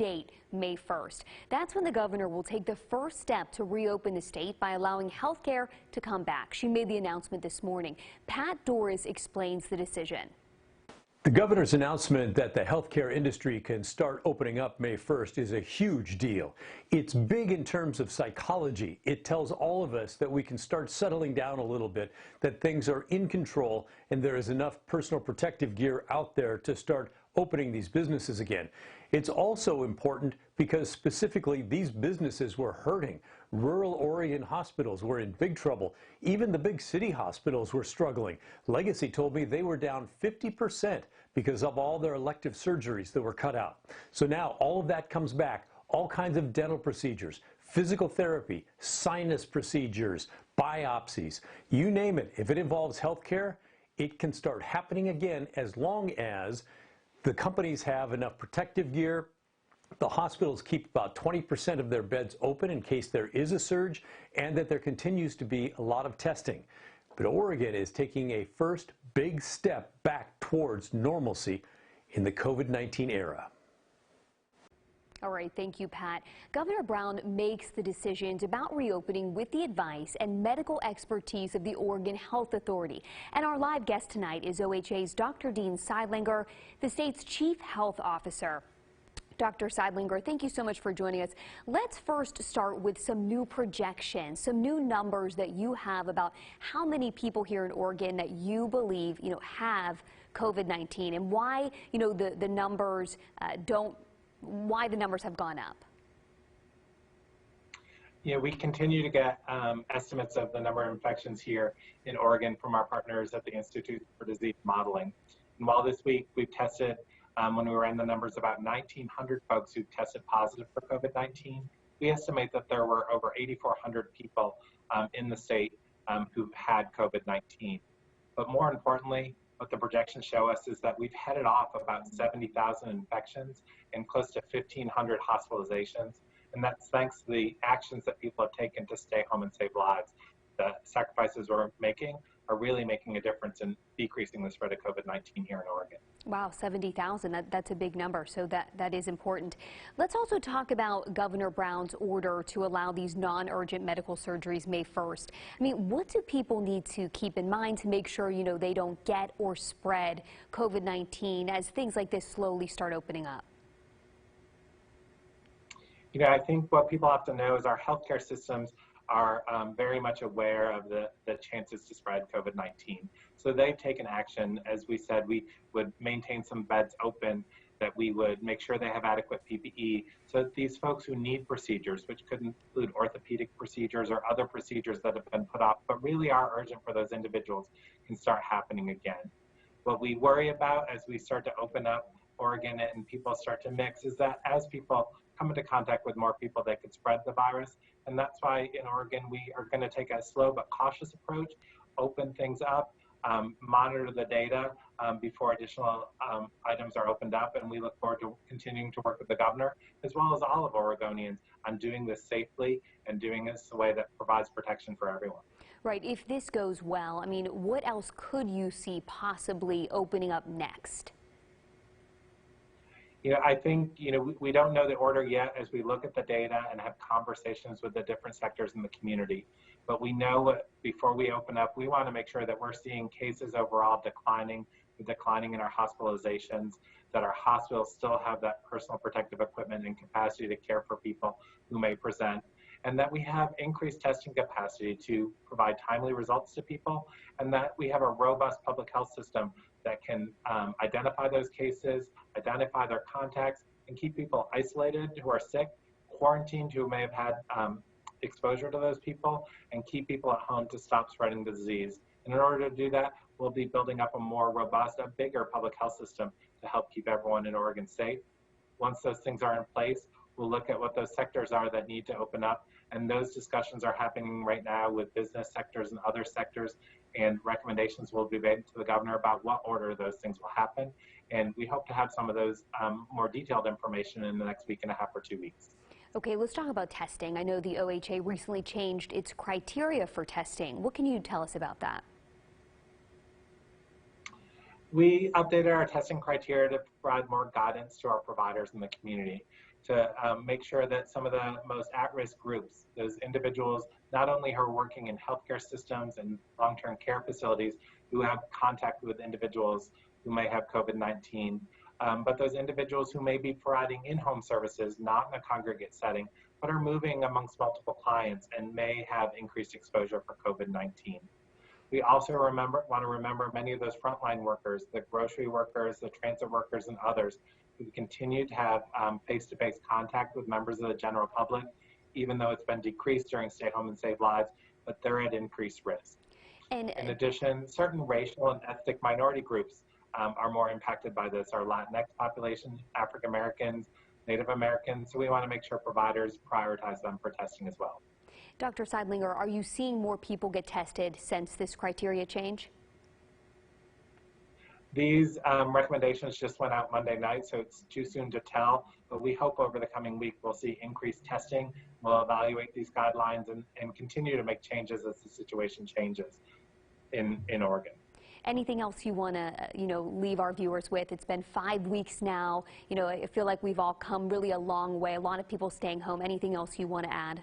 date, May 1st. That's when the governor will take the first step to reopen the state by allowing health care to come back. She made the announcement this morning. Pat Doris explains the decision. The governor's announcement that the healthcare industry can start opening up May 1st is a huge deal. It's big in terms of psychology. It tells all of us that we can start settling down a little bit, that things are in control, and there is enough personal protective gear out there to start opening these businesses again. It's also important because specifically these businesses were hurting. Rural Oregon hospitals were in big trouble. Even the big city hospitals were struggling. Legacy told me they were down 50% because of all their elective surgeries that were cut out. So now all of that comes back. All kinds of dental procedures, physical therapy, sinus procedures, biopsies, you name it. If it involves health care, it can start happening again as long as the companies have enough protective gear. The hospitals keep about 20% of their beds open in case there is a surge, and that there continues to be a lot of testing. But Oregon is taking a first big step back towards normalcy in the COVID-19 era. All right, thank you, Pat. Governor Brown makes the decisions about reopening with the advice and medical expertise of the Oregon Health Authority. And our live guest tonight is OHA's Dr. Dean Seidlinger, the state's chief health officer. Dr. Seidlinger, thank you so much for joining us. Let's first start with some new projections, some new numbers that you have about how many people here in Oregon that you believe, have COVID-19 and why, the numbers why the numbers have gone up. Yeah, we continue to get estimates of the number of infections here in Oregon from our partners at the Institute for Disease Modeling. And while this week we've tested, when we ran the numbers, about 1,900 folks who tested positive for COVID-19, we estimate that there were over 8,400 people in the state who had COVID-19. But more importantly, what the projections show us is that we've headed off about 70,000 infections and close to 1,500 hospitalizations. And that's thanks to the actions that people have taken to stay home and save lives. The sacrifices we're making are really making a difference in decreasing the spread of COVID-19 here in Oregon. Wow, 70,000, that's a big number, so that is important. Let's also talk about Governor Brown's order to allow these non-urgent medical surgeries May 1st. I mean, what do people need to keep in mind to make sure, they don't get or spread COVID-19 as things like this slowly start opening up? I think what people have to know is our healthcare systems are very much aware of the chances to spread COVID-19. So they've taken action. As we said, we would maintain some beds open, that we would make sure they have adequate PPE, so that these folks who need procedures, which could include orthopedic procedures or other procedures that have been put off, but really are urgent for those individuals, can start happening again. What we worry about as we start to open up Oregon and people start to mix is that as people come into contact with more people, they could spread the virus. And that's why in Oregon, we are going to take a slow but cautious approach, open things up, monitor the data before additional items are opened up. And we look forward to continuing to work with the governor, as well as all of Oregonians, on doing this safely and doing this in a way that provides protection for everyone. Right. If this goes well, I mean, what else could you see possibly opening up next? I think, we don't know the order yet as we look at the data and have conversations with the different sectors in the community. But we know before we open up, we want to make sure that we're seeing cases overall declining in our hospitalizations, that our hospitals still have that personal protective equipment and capacity to care for people who may present, and that we have increased testing capacity to provide timely results to people, and that we have a robust public health system that can identify those cases, identify their contacts, and keep people isolated who are sick, quarantined who may have had exposure to those people, and keep people at home to stop spreading the disease. And in order to do that, we'll be building up a more robust, a bigger public health system to help keep everyone in Oregon safe. Once those things are in place, we'll look at what those sectors are that need to open up, and those discussions are happening right now with business sectors and other sectors, and recommendations will be made to the governor about what order those things will happen. And we hope to have some of those more detailed information in the next week and a half or 2 weeks. Okay, let's talk about testing. I know the OHA recently changed its criteria for testing. What can you tell us about that? We updated our testing criteria to provide more guidance to our providers in the community. to make sure that some of the most at-risk groups, those individuals, not only who are working in healthcare systems and long-term care facilities who have contact with individuals who may have COVID-19, but those individuals who may be providing in-home services, not in a congregate setting, but are moving amongst multiple clients and may have increased exposure for COVID-19. We also want to remember many of those frontline workers, the grocery workers, the transit workers, and others who continue to have face-to-face contact with members of the general public, even though it's been decreased during Stay Home and Save Lives, but they're at increased risk. And in addition, certain racial and ethnic minority groups are more impacted by this. Our Latinx population, African Americans, Native Americans, so we want to make sure providers prioritize them for testing as well. Dr. Seidlinger, are you seeing more people get tested since this criteria change? These recommendations just went out Monday night, so it's too soon to tell, but we hope over the coming week we'll see increased testing. We'll evaluate these guidelines and continue to make changes as the situation changes in Oregon. Anything else you want to, leave our viewers with? It's been 5 weeks now. I feel like we've all come really a long way. A lot of people staying home. Anything else you want to add?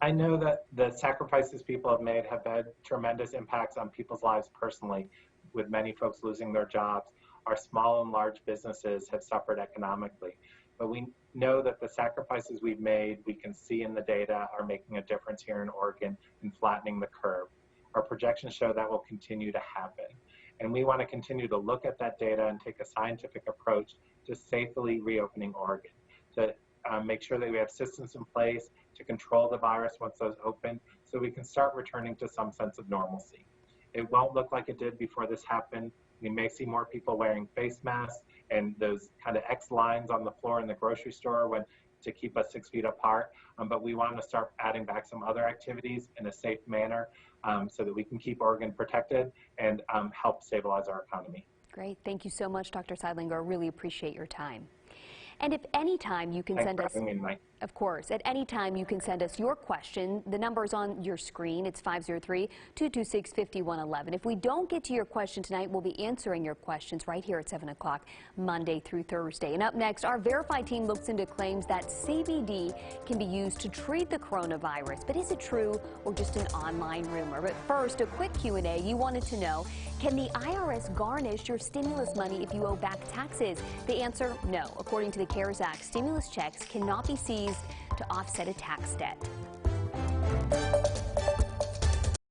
I know that the sacrifices people have made have had tremendous impacts on people's lives personally, with many folks losing their jobs. Our small and large businesses have suffered economically. But we know that the sacrifices we've made, we can see in the data, are making a difference here in Oregon and flattening the curve. Our projections show that will continue to happen. And we want to continue to look at that data and take a scientific approach to safely reopening Oregon, to make sure that we have systems in place to control the virus once those open, so we can start returning to some sense of normalcy. It won't look like it did before this happened. We may see more people wearing face masks and those kind of X lines on the floor in the grocery store to keep us 6 feet apart, but we want to start adding back some other activities in a safe manner so that we can keep Oregon protected and help stabilize our economy. Great. Thank you so much, Dr. Seidlinger. Really appreciate your time. And if any time you can send us, of course, at any time you can send us your question. The number is on your screen. It's 503-226-5111. If we don't get to your question tonight, we'll be answering your questions right here at 7 o'clock, Monday through Thursday. And up next, our Verify team looks into claims that CBD can be used to treat the coronavirus. But is it true or just an online rumor? But first, a quick Q&A. You wanted to know, can the IRS garnish your stimulus money if you owe back taxes? The answer, no. According to the CARES Act, stimulus checks cannot be seized to offset a tax debt.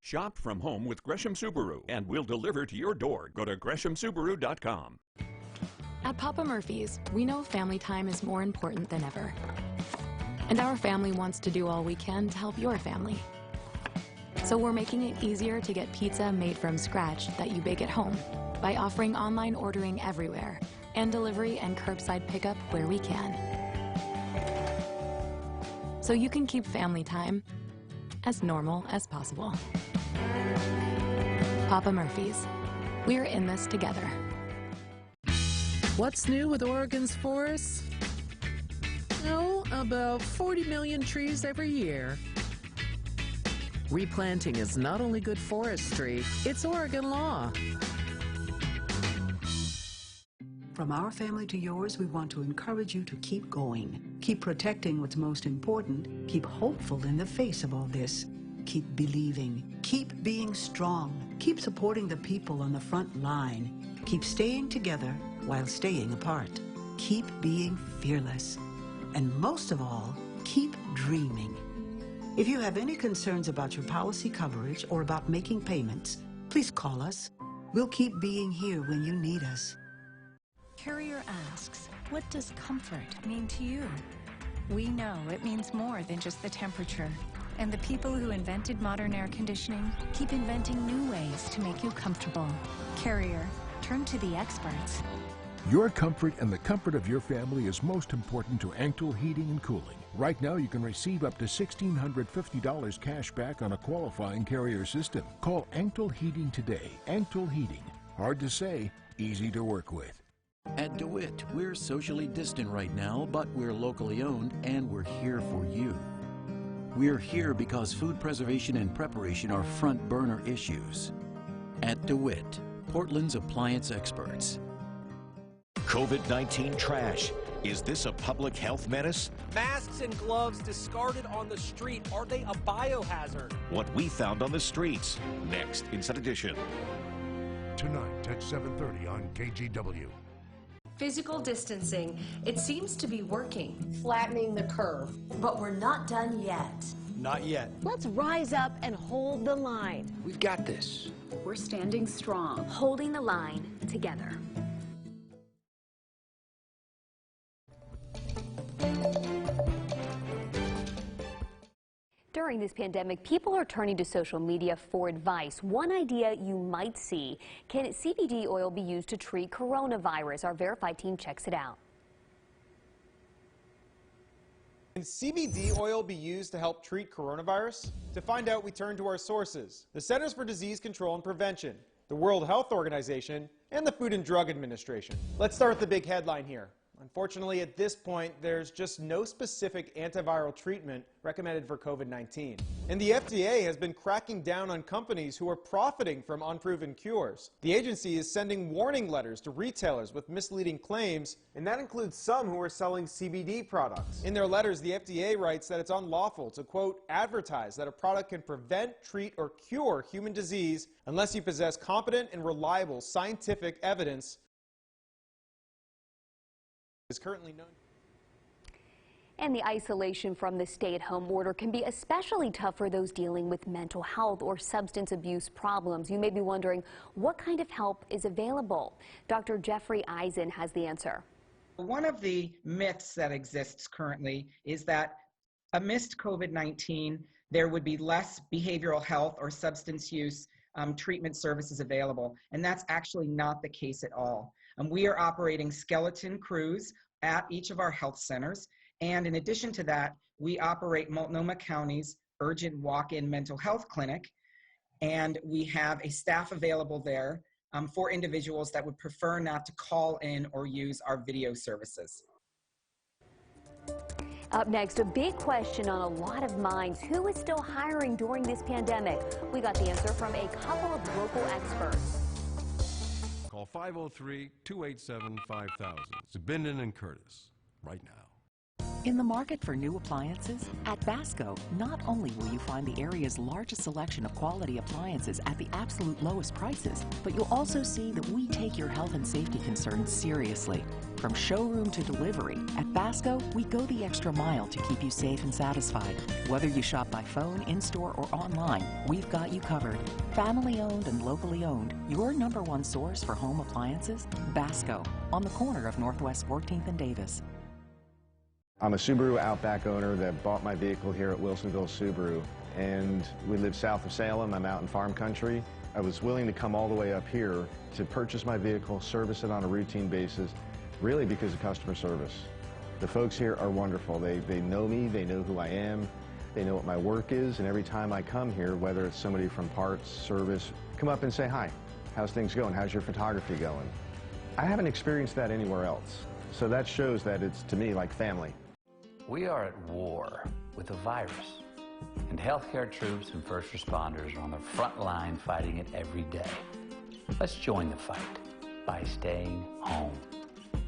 Shop from home with Gresham Subaru, and we'll deliver to your door. Go to GreshamSubaru.com. At Papa Murphy's, we know family time is more important than ever. And our family wants to do all we can to help your family. So we're making it easier to get pizza made from scratch that you bake at home by offering online ordering everywhere and delivery and curbside pickup where we can. So you can keep family time as normal as possible. Papa Murphy's. We're in this together. What's new with Oregon's forests? Oh, about 40 million trees every year. Replanting is not only good forestry, it's Oregon law. From our family to yours, we want to encourage you to keep going. Keep protecting what's most important. Keep hopeful in the face of all this. Keep believing. Keep being strong. Keep supporting the people on the front line. Keep staying together while staying apart. Keep being fearless. And most of all, keep dreaming. If you have any concerns about your policy coverage or about making payments, please call us. We'll keep being here when you need us. Carrier asks, what does comfort mean to you? We know it means more than just the temperature. And the people who invented modern air conditioning keep inventing new ways to make you comfortable. Carrier, turn to the experts. Your comfort and the comfort of your family is most important to Anctil Heating and Cooling. Right now, you can receive up to $1,650 cash back on a qualifying Carrier system. Call Anctil Heating today. Anctil Heating. Hard to say, easy to work with. At DeWitt, we're socially distant right now, but we're locally owned and we're here for you. We're here because food preservation and preparation are front burner issues. At DeWitt, Portland's appliance experts. COVID-19 trash. Is this a public health menace? Masks and gloves discarded on the street, are they a biohazard? What we found on the streets. Next, Inside Edition. Tonight at 7:30 on KGW. Physical distancing, it seems to be working. Flattening the curve. But we're not done yet. Not yet. Let's rise up and hold the line. We've got this. We're standing strong. Holding the line together. During this pandemic, people are turning to social media for advice. One idea you might see: can CBD oil be used to treat coronavirus? Our Verified team checks it out. Can CBD oil be used to help treat coronavirus? To find out, we turn to our sources: the Centers for Disease Control and Prevention, the World Health Organization, and the Food and Drug Administration. Let's start with the big headline here. Unfortunately, at this point, there's just no specific antiviral treatment recommended for COVID-19. And the FDA has been cracking down on companies who are profiting from unproven cures. The agency is sending warning letters to retailers with misleading claims, and that includes some who are selling CBD products. In their letters, the FDA writes that it's unlawful to, quote, advertise that a product can prevent, treat, or cure human disease unless you possess competent and reliable scientific evidence is currently known. And the isolation from the stay-at-home order can be especially tough for those dealing with mental health or substance abuse problems. You may be wondering, what kind of help is available? Dr. Jeffrey Eisen has the answer. One of the myths that exists currently is that amidst COVID-19, there would be less behavioral health or substance use treatment services available, and that's actually not the case at all. We are operating skeleton crews at each of our health centers. And in addition to that, we operate Multnomah County's urgent walk-in mental health clinic. And we have a staff available there for individuals that would prefer not to call in or use our video services. Up next, a big question on a lot of minds: who is still hiring during this pandemic? We got the answer from a couple of local experts. Call 503-287-5000. Zabindon and Curtis, right now. In the market for new appliances? At Basco, not only will you find the area's largest selection of quality appliances at the absolute lowest prices, but you'll also see that we take your health and safety concerns seriously. From showroom to delivery, at Basco, we go the extra mile to keep you safe and satisfied. Whether you shop by phone, in-store, or online, we've got you covered. Family-owned and locally owned, your #1 source for home appliances? Basco, on the corner of Northwest 14th and Davis. I'm a Subaru Outback owner that bought my vehicle here at Wilsonville Subaru, and we live south of Salem. I'm out in farm country. I was willing to come all the way up here to purchase my vehicle, service it on a routine basis, really because of customer service. The folks here are wonderful. They know me, they know who I am, they know what my work is, and every time I come here, whether it's somebody from parts, service, come up and say, hi, how's things going? How's your photography going? I haven't experienced that anywhere else, so that shows that it's, to me, like family. We are at war with a virus, and healthcare troops and first responders are on the front line fighting it every day. Let's join the fight by staying home.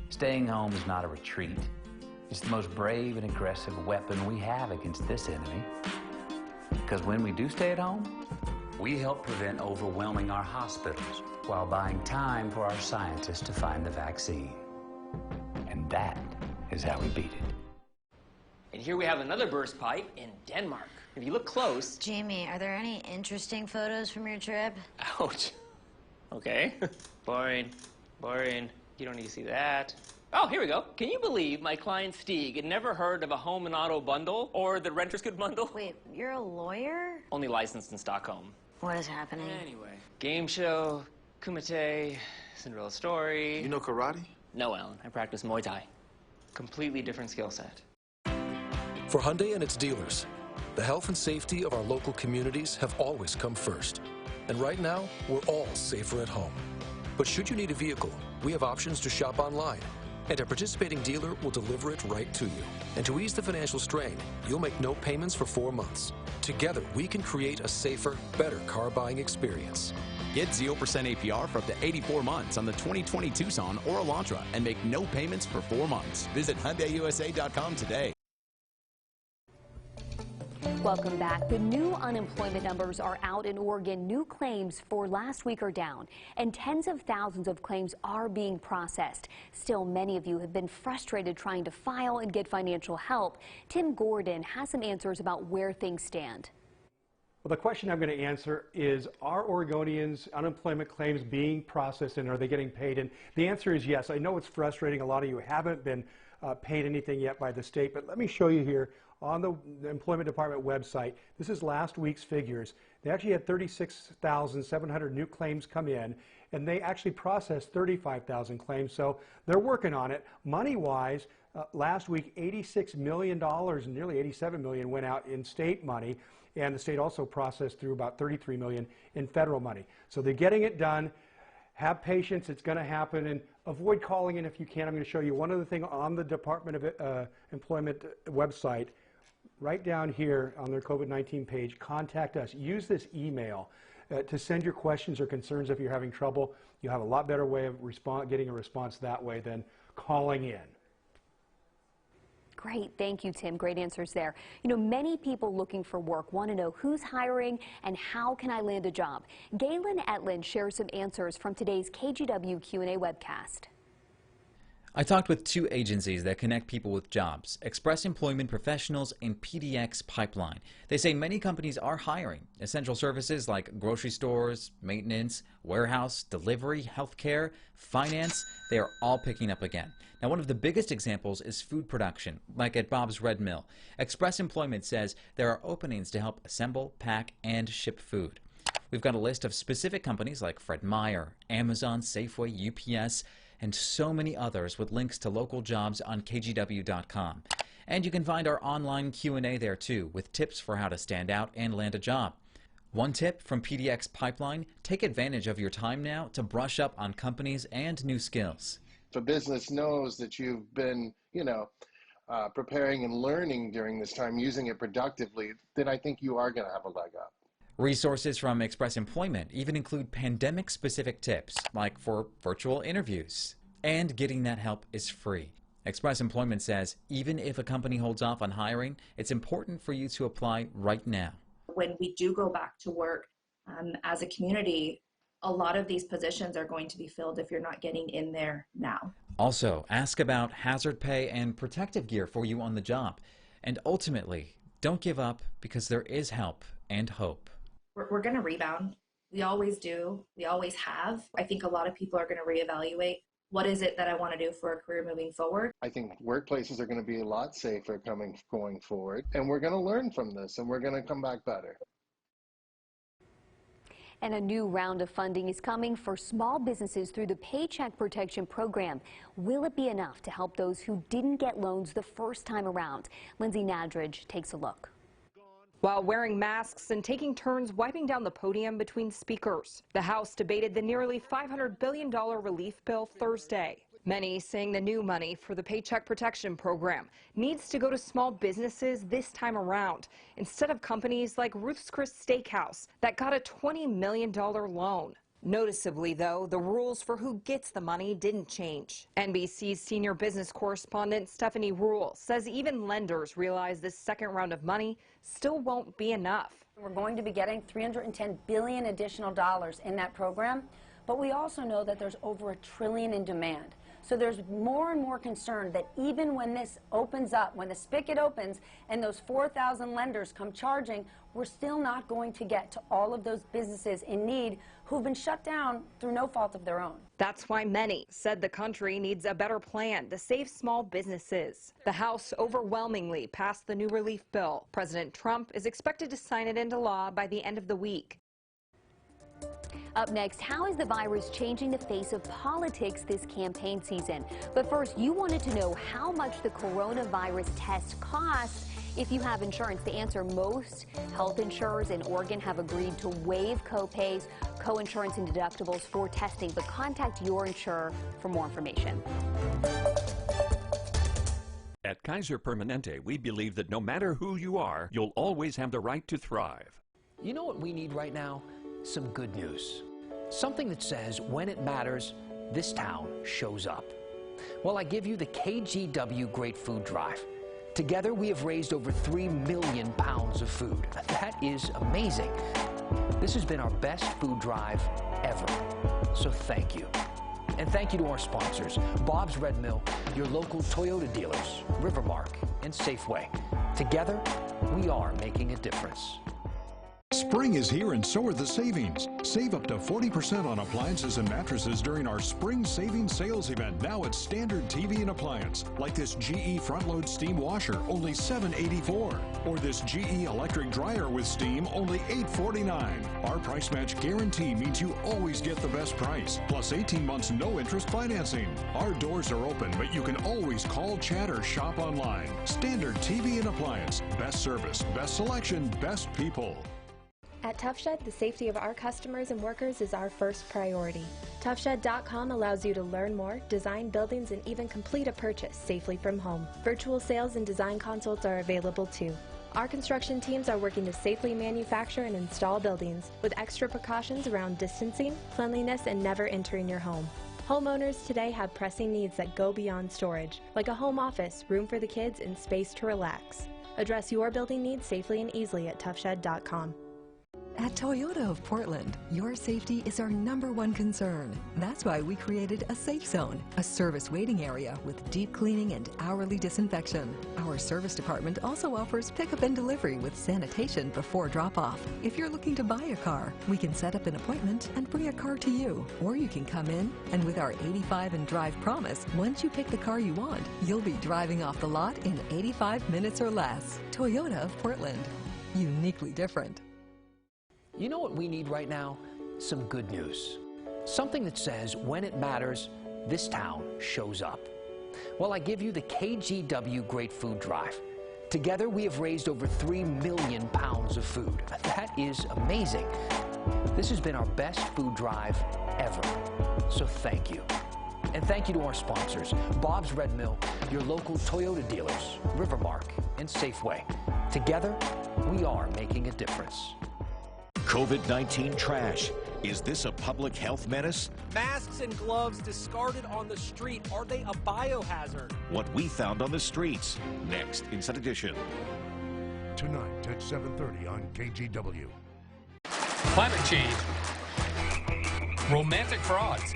Staying home is not a retreat. It's the most brave and aggressive weapon we have against this enemy. Because when we do stay at home, we help prevent overwhelming our hospitals while buying time for our scientists to find the vaccine. And that is how we beat it. And here we have another burst pipe in Denmark. If you look close... Jamie, are there any interesting photos from your trip? Ouch. Okay. Boring. Boring. You don't need to see that. Oh, here we go. Can you believe my client Stieg had never heard of a home and auto bundle or the renter's good bundle? Wait, you're a lawyer? Only licensed in Stockholm. What is happening? Anyway. Game show, Kumite, Cinderella story. You know karate? No, Alan. I practice Muay Thai. Completely different skill set. For Hyundai and its dealers, the health and safety of our local communities have always come first. And right now, we're all safer at home. But should you need a vehicle, we have options to shop online. And a participating dealer will deliver it right to you. And to ease the financial strain, you'll make no payments for 4 months. Together, we can create a safer, better car buying experience. Get 0% APR for up to 84 months on the 2020 Tucson or Elantra and make no payments for 4 months. Visit HyundaiUSA.com today. Welcome back. The new unemployment numbers are out in Oregon. New claims for last week are down, and tens of thousands of claims are being processed. Still, many of you have been frustrated trying to file and get financial help. Tim Gordon has some answers about where things stand. Well, the question I'm going to answer is, are Oregonians' unemployment claims being processed and are they getting paid? And the answer is yes. I know it's frustrating. A lot of you haven't been paid anything yet by the state, but let me show you here on the Employment Department website. This is last week's figures. They actually had 36,700 new claims come in, and they actually processed 35,000 claims, so they're working on it. Money-wise, last week, $86 million, nearly $87 million went out in state money, and the state also processed through about $33 million in federal money. So they're getting it done. Have patience, it's going to happen, and avoid calling in if you can. I'm going to show you one other thing on the Department of Employment website. Right down here on their COVID-19 page, contact us. Use this email to send your questions or concerns if you're having trouble. You have a lot better way of getting a response that way than calling in. Great. Thank you, Tim. Great answers there. You know, many people looking for work want to know who's hiring and how can I land a job. Galen Etlin shares some answers from today's KGW Q&A webcast. I talked with two agencies that connect people with jobs, Express Employment Professionals and PDX Pipeline. They say many companies are hiring. Essential services like grocery stores, maintenance, warehouse, delivery, healthcare, finance, they are all picking up again. Now, one of the biggest examples is food production, like at Bob's Red Mill. Express Employment says there are openings to help assemble, pack, and ship food. We've got a list of specific companies like Fred Meyer, Amazon, Safeway, UPS, and so many others with links to local jobs on kgw.com. And you can find our online Q&A there too, with tips for how to stand out and land a job. One tip from PDX Pipeline, take advantage of your time now to brush up on companies and new skills. If a business knows that you've been, preparing and learning during this time, using it productively, then I think you are going to have a leg up. Resources from Express Employment even include pandemic-specific tips, like for virtual interviews. And getting that help is free. Express Employment says even if a company holds off on hiring, it's important for you to apply right now. When we do go back to work as a community, a lot of these positions are going to be filled if you're not getting in there now. Also, ask about hazard pay and protective gear for you on the job. And ultimately, don't give up because there is help and hope. We're going to rebound. We always do. We always have. I think a lot of people are going to reevaluate what is it that I want to do for a career moving forward. I think workplaces are going to be a lot safer going forward, and we're going to learn from this, and we're going to come back better. And a new round of funding is coming for small businesses through the Paycheck Protection Program. Will it be enough to help those who didn't get loans the first time around? Lindsay Nadridge takes a look. While wearing masks and taking turns wiping down the podium between speakers, the House debated the nearly $500 billion relief bill Thursday. Many saying the new money for the Paycheck Protection Program needs to go to small businesses this time around, instead of companies like Ruth's Chris Steakhouse that got a $20 million loan. Noticeably, though, the rules for who gets the money didn't change. NBC's senior business correspondent Stephanie Rule says even lenders realize this second round of money still won't be enough. We're going to be getting $310 billion additional dollars in that program, but we also know that there's over $1 trillion in demand. So there's more and more concern that even when this opens up, when the spigot opens and those 4,000 lenders come charging, we're still not going to get to all of those businesses in need who've been shut down through no fault of their own. That's why many said the country needs a better plan to save small businesses. The House overwhelmingly passed the new relief bill. President Trump is expected to sign it into law by the end of the week. Up next, how is the virus changing the face of politics this campaign season? But first, you wanted to know how much the coronavirus test costs. If you have insurance, the answer: most health insurers in Oregon have agreed to waive copays, co-insurance, and deductibles for testing. But contact your insurer for more information. At Kaiser Permanente, we believe that no matter who you are, you'll always have the right to thrive. You know what we need right now? Some good news. Something that says when it matters, this town shows up. Well, I give you the KGW Great Food Drive. Together, we have raised over 3 million pounds of food. That is amazing. This has been our best food drive ever. So thank you. And thank you to our sponsors, Bob's Red Mill, your local Toyota dealers, Rivermark, and Safeway. Together, we are making a difference. Spring is here and so are the savings. Save up to 40% on appliances and mattresses during our Spring Savings Sales event now at Standard TV and Appliance. Like this GE front-load steam washer, only $7.84. Or this GE electric dryer with steam, only $8.49. Our price match guarantee means you always get the best price. Plus 18 months no interest financing. Our doors are open, but you can always call, chat, or shop online. Standard TV and Appliance. Best service, best selection, best people. At Tough Shed, the safety of our customers and workers is our first priority. ToughShed.com allows you to learn more, design buildings, and even complete a purchase safely from home. Virtual sales and design consults are available too. Our construction teams are working to safely manufacture and install buildings with extra precautions around distancing, cleanliness, and never entering your home. Homeowners today have pressing needs that go beyond storage, like a home office, room for the kids, and space to relax. Address your building needs safely and easily at ToughShed.com. At Toyota of Portland, your safety is our #1 concern. That's why we created a Safe Zone, a service waiting area with deep cleaning and hourly disinfection. Our service department also offers pickup and delivery with sanitation before drop-off. If you're looking to buy a car, we can set up an appointment and bring a car to you. Or you can come in, and with our 85 and drive promise, once you pick the car you want, you'll be driving off the lot in 85 minutes or less. Toyota of Portland. Uniquely different. You know what we need right now? Some good news. Something that says when it matters, this town shows up. Well, I give you the KGW Great Food Drive. Together, we have raised over 3 million pounds of food. That is amazing. This has been our best food drive ever. So thank you. And thank you to our sponsors, Bob's Red Mill, your local Toyota dealers, Rivermark, and Safeway. Together, we are making a difference. COVID-19 trash. Is this a public health menace? Masks and gloves discarded on the street, are they a biohazard? What we found on the streets. Next, Inside Edition. Tonight at 7:30 on KGW. Climate change. Romantic frauds.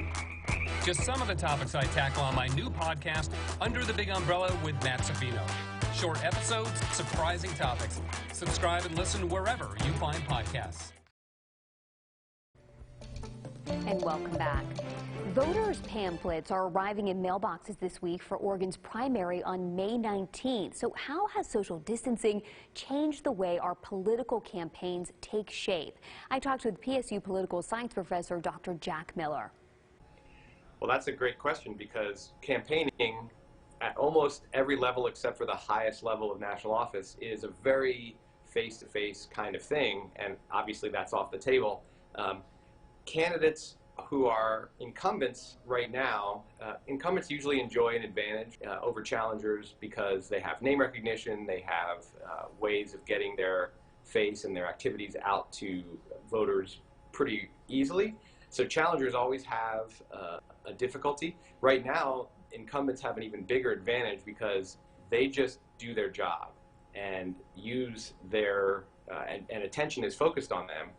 Just some of the topics I tackle on my new podcast, Under the Big Umbrella with Matt Safino. Short episodes, surprising topics. Subscribe and listen wherever you find podcasts. And welcome back. Voters' pamphlets are arriving in mailboxes this week for Oregon's primary on May 19th. So how has social distancing changed the way our political campaigns take shape? I talked with PSU political science professor Dr. Jack Miller. Well, that's a great question because campaigning at almost every level except for the highest level of national office is a very face-to-face kind of thing, and obviously that's off the table. Candidates who are incumbents right now, incumbents usually enjoy an advantage over challengers because they have name recognition, they have ways of getting their face and their activities out to voters pretty easily. So challengers always have a difficulty. Right now, incumbents have an even bigger advantage because they just do their job and use their, and attention is focused on them.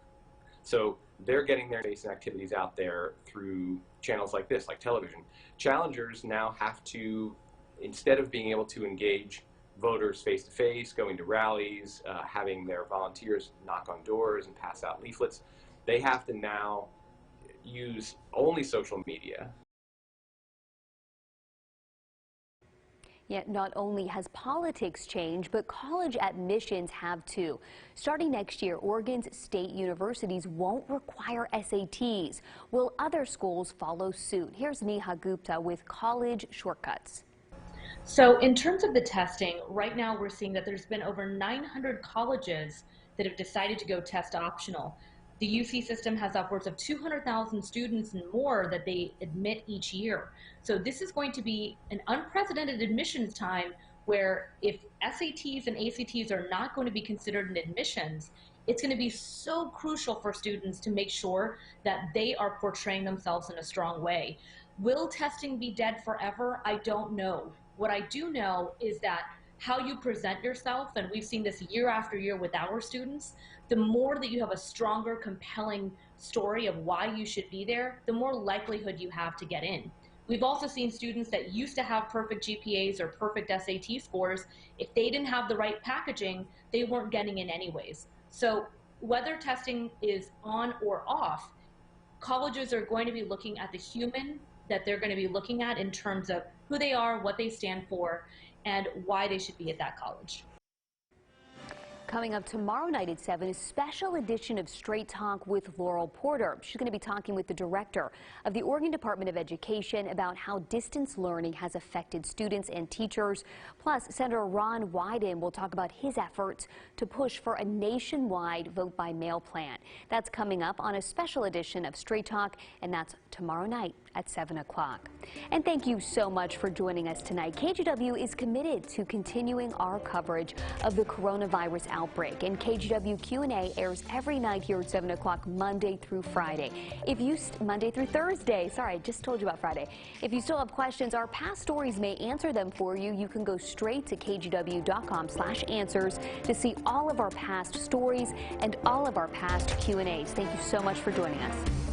So they're getting their face and activities out there through channels like this, like television. Challengers now have to, instead of being able to engage voters face-to-face, going to rallies, having their volunteers knock on doors and pass out leaflets, they have to now use only social media. Yet not only has politics changed, but college admissions have too. Starting next year, Oregon's state universities won't require SATs. Will other schools follow suit? Here's Neha Gupta with College Shortcuts. So in terms of the testing, right now we're seeing that there's been over 900 colleges that have decided to go test optional. The UC system has upwards of 200,000 students and more that they admit each year. So this is going to be an unprecedented admissions time where if SATs and ACTs are not going to be considered in admissions, it's going to be so crucial for students to make sure that they are portraying themselves in a strong way. Will testing be dead forever? I don't know. What I do know is that how you present yourself, and we've seen this year after year with our students, the more that you have a stronger, compelling story of why you should be there, the more likelihood you have to get in. We've also seen students that used to have perfect GPAs or perfect SAT scores. If they didn't have the right packaging, they weren't getting in anyways. So whether testing is on or off, colleges are going to be looking at the human that they're going to be looking at in terms of who they are, what they stand for, and why they should be at that college. Coming up tomorrow night at 7, a special edition of Straight Talk with Laurel Porter. She's going to be talking with the director of the Oregon Department of Education about how distance learning has affected students and teachers. Plus, Senator Ron Wyden will talk about his efforts to push for a nationwide vote-by-mail plan. That's coming up on a special edition of Straight Talk, and that's tomorrow night at 7 o'clock. And thank you so much for joining us tonight. KGW is committed to continuing our coverage of the coronavirus outbreak, and KGW Q&A airs every night here at 7 o'clock Monday through Friday. Monday through Thursday. Sorry, I just told you about Friday. If you still have questions, our past stories may answer them for you. You can go straight to kgw.com/answers to see all of our past stories and all of our past Q&As. Thank you so much for joining us.